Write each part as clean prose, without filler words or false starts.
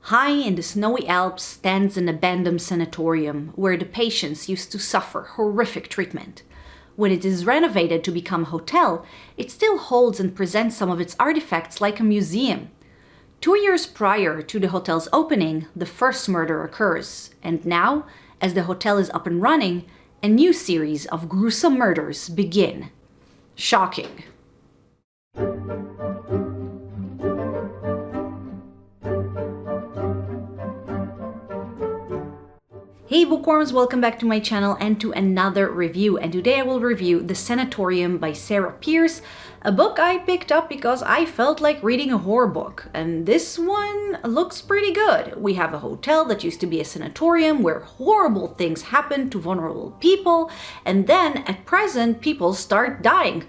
High in the snowy Alps stands an abandoned sanatorium where the patients used to suffer horrific treatment. When it is renovated to become a hotel, it still holds and presents some of its artifacts like a museum. 2 years prior to the hotel's opening, the first murder occurs, and now, as the hotel is up and running, a new series of gruesome murders begin. Shocking. Hey bookworms, welcome back to my channel and to another review. And today I will review The Sanatorium by Sarah Pearse, a book I picked up because I felt like reading a horror book. And this one looks pretty good. We have a hotel that used to be a sanatorium where horrible things happen to vulnerable people, and then at present people start dying.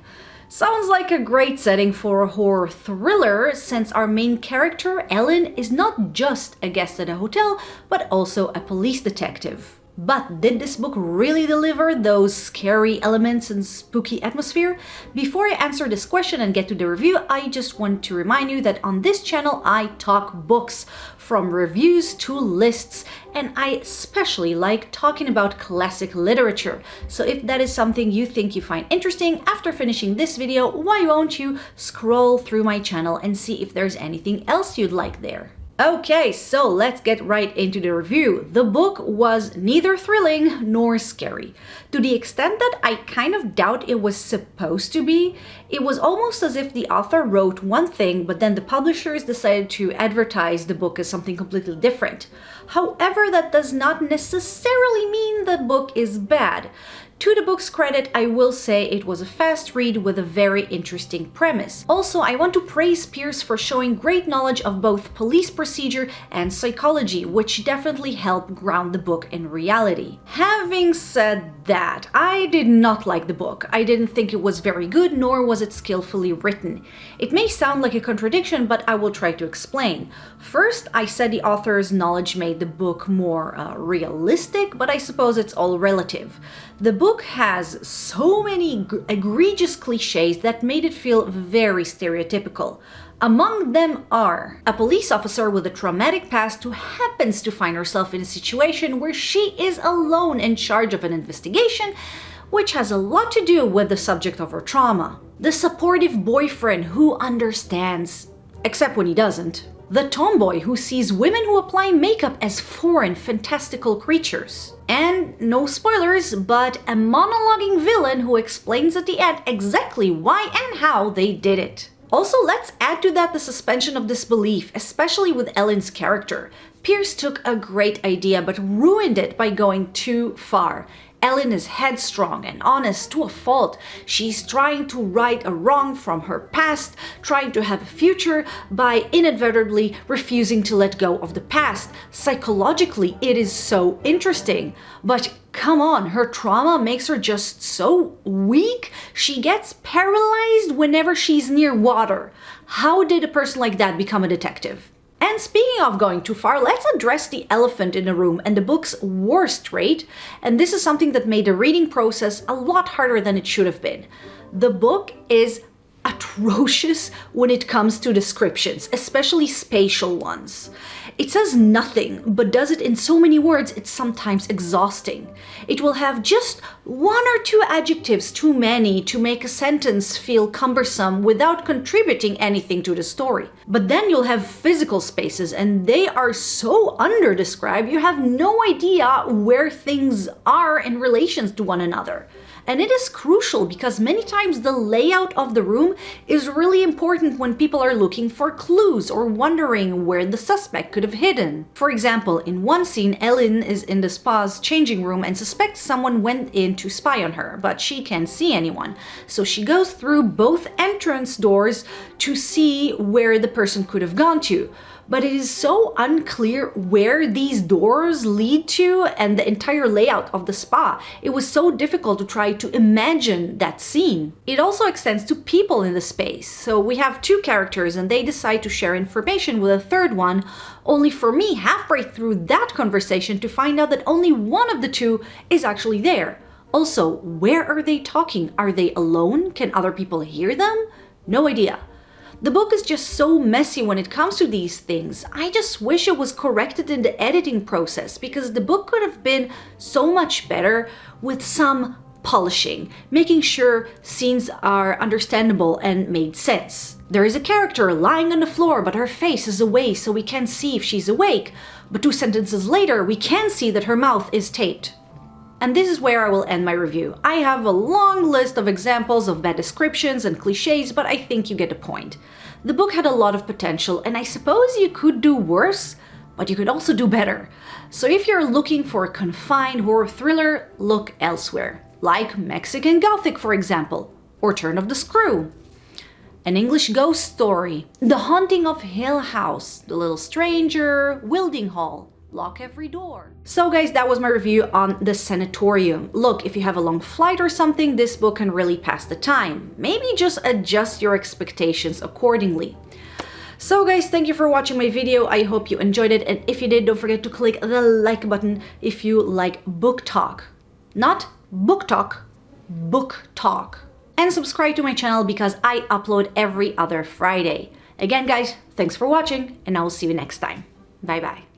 Sounds like a great setting for a horror thriller, since our main character, Ellen, is not just a guest at a hotel, but also a police detective. But did this book really deliver those scary elements and spooky atmosphere? Before I answer this question and get to the review, I just want to remind you that on this channel I talk books, from reviews to lists, and I especially like talking about classic literature. So if that is something you think you find interesting, after finishing this video, why won't you scroll through my channel and see if there's anything else you'd like there? Okay, so let's get right into the review. The book was neither thrilling nor scary. To the extent that I kind of doubt it was supposed to be, it was almost as if the author wrote one thing, but then the publishers decided to advertise the book as something completely different. However, that does not necessarily mean the book is bad. To the book's credit, I will say it was a fast read with a very interesting premise. Also, I want to praise Pearse for showing great knowledge of both police procedure and psychology, which definitely helped ground the book in reality. Having said that, I did not like the book. I didn't think it was very good, nor was it skillfully written. It may sound like a contradiction, but I will try to explain. First, I said the author's knowledge made the book more realistic, but I suppose it's all relative. The book has so many egregious cliches that made it feel very stereotypical. Among them are a police officer with a traumatic past who happens to find herself in a situation where she is alone in charge of an investigation, which has a lot to do with the subject of her trauma. The supportive boyfriend who understands, except when he doesn't. The tomboy who sees women who apply makeup as foreign, fantastical creatures. And no spoilers, but a monologuing villain who explains at the end exactly why and how they did it. Also, let's add to that the suspension of disbelief, especially with Ellen's character. Pearse took a great idea but ruined it by going too far. Ellen is headstrong and honest to a fault. She's trying to right a wrong from her past, trying to have a future by inadvertently refusing to let go of the past. Psychologically, it is so interesting. But come on, her trauma makes her just so weak. She gets paralyzed whenever she's near water. How did a person like that become a detective? And speaking of going too far, let's address the elephant in the room and the book's worst trait, and this is something that made the reading process a lot harder than it should have been. The book is atrocious when it comes to descriptions, especially spatial ones. It says nothing, but does it in so many words it's sometimes exhausting. It will have just 1 or 2 adjectives too many to make a sentence feel cumbersome without contributing anything to the story. But then you'll have physical spaces, and they are so under-described you have no idea where things are in relation to one another. And it is crucial because many times the layout of the room is really important when people are looking for clues or wondering where the suspect could have hidden. For example, in one scene, Ellen is in the spa's changing room and suspects someone went in to spy on her, but she can't see anyone. So she goes through both entrance doors to see where the person could have gone to. But it is so unclear where these doors lead to and the entire layout of the spa. It was so difficult to try to imagine that scene. It also extends to people in the space. So we have 2 characters and they decide to share information with a third one, only for me halfway through that conversation to find out that only one of the 2 is actually there. Also, where are they talking? Are they alone? Can other people hear them? No idea. The book is just so messy when it comes to these things. I just wish it was corrected in the editing process, because the book could have been so much better with some polishing, making sure scenes are understandable and made sense. There is a character lying on the floor, but her face is away, so we can't see if she's awake. But 2 sentences later, we can see that her mouth is taped. And this is where I will end my review. I have a long list of examples of bad descriptions and cliches, but I think you get the point. The book had a lot of potential, and I suppose you could do worse, but you could also do better. So if you're looking for a confined horror thriller, look elsewhere. Like Mexican Gothic, for example, or Turn of the Screw. An English Ghost Story, The Haunting of Hill House, The Little Stranger, Wilding Hall, Lock Every Door. So guys, that was my review on The Sanatorium. Look, if you have a long flight or something, this book can really pass the time. Maybe just adjust your expectations accordingly. So guys, thank you for watching my video. I hope you enjoyed it, and if you did, don't forget to click the like button if you like book talk. Not book talk, book talk. And subscribe to my channel because I upload every other Friday. Again guys, thanks for watching, and I will see you next time. Bye bye.